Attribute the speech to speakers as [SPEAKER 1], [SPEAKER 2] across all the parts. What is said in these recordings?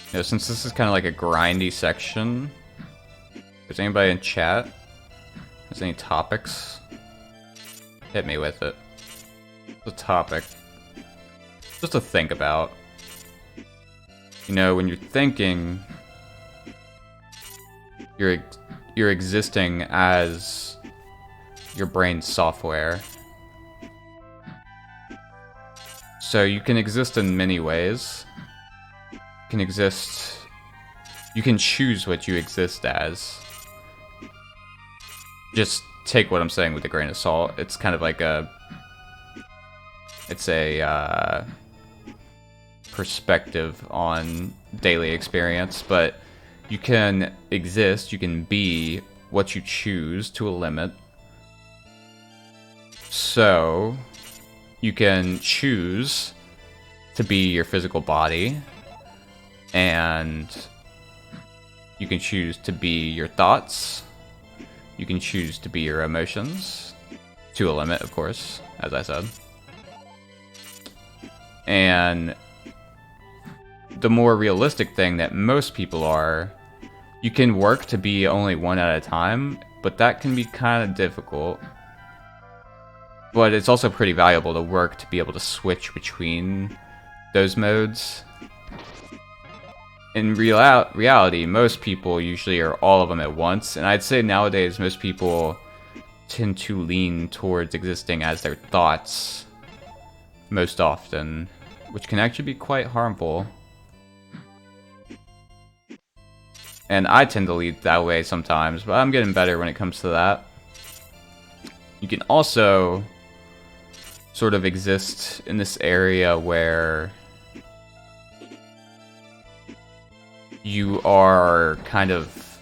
[SPEAKER 1] You know, since this is kind of like a grindy section, is anybody in chat? Has any topics? Hit me with it. The topic. Just to think about. You know, when you're thinking, you're existing as your brain's software. So you can exist in many ways. You can choose what you exist as. Just take what I'm saying with a grain of salt. It's kind of like it's a perspective on daily experience, but you can exist, you can be what you choose to a limit. So you can choose to be your physical body, and you can choose to be your thoughts. You can choose to be your emotions, to a limit, of course, as I said. And the more realistic thing that most people are, you can work to be only one at a time, but that can be kind of difficult. But it's also pretty valuable to work to be able to switch between those modes. In reality, most people usually are all of them at once, and I'd say nowadays most people tend to lean towards existing as their thoughts most often, which can actually be quite harmful. And I tend to lead that way sometimes, but I'm getting better when it comes to that. You can also sort of exist in this area where you are kind of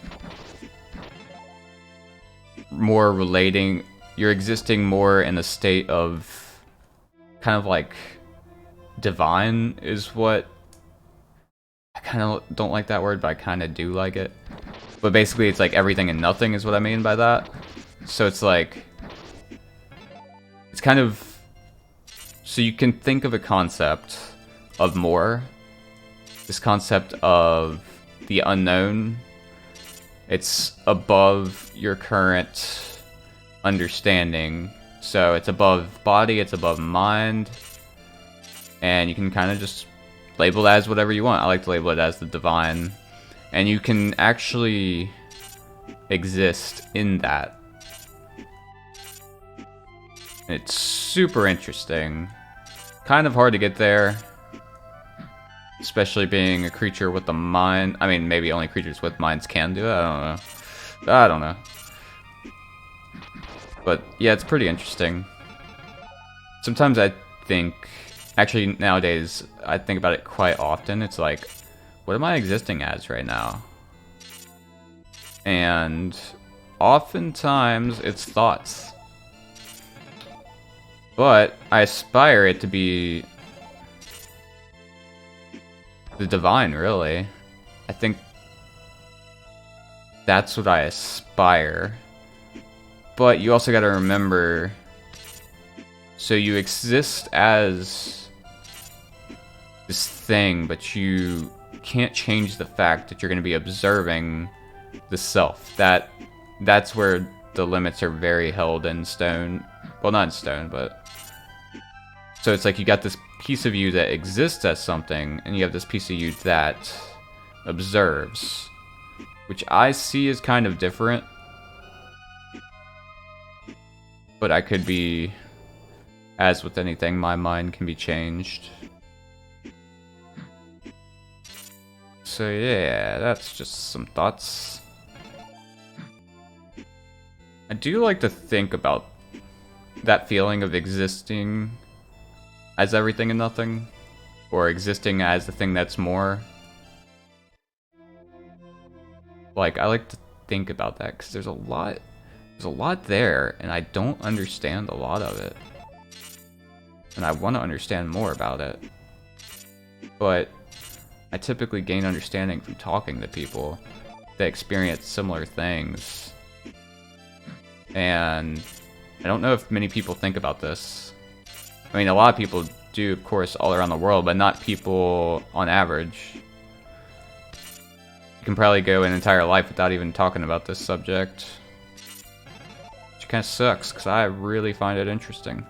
[SPEAKER 1] more relating, you're existing more in a state of kind of like divine is what, I kind of don't like that word, but I kind of do like it. But basically it's like everything and nothing is what I mean by that. So it's like, it's kind of, so you can think of a concept of more, this concept of the unknown. It's above your current understanding. So it's above body, it's above mind, and you can kind of just label it as whatever you want. I like to label it as the divine. And you can actually exist in that. It's super interesting. Kind of hard to get there. Especially being a creature with a mind. I mean, maybe only creatures with minds can do it. I don't know. But yeah, it's pretty interesting. Sometimes I think, actually nowadays, I think about it quite often. It's like, what am I existing as right now? And oftentimes it's thoughts. But I aspire it to be the divine, really. I think that's what I aspire. But you also gotta remember, so you exist as this thing, but you can't change the fact that you're gonna be observing the self. That's where the limits are very held in stone. Well, not in stone, but... So it's like you got this piece of you that exists as something, and you have this piece of you that observes, which I see as kind of different. But I could be, as with anything, my mind can be changed. So yeah, that's just some thoughts. I do like to think about that feeling of existing as everything and nothing, or existing as the thing that's more. Like, I like to think about that because there's a lot there, and I don't understand a lot of it, and I want to understand more about it. But I typically gain understanding from talking to people that experience similar things, and I don't know if many people think about this. I mean, a lot of people do, of course, all around the world, but not people on average. can probably go an entire life without even talking about this subject. Which kind of sucks, because I really find it interesting.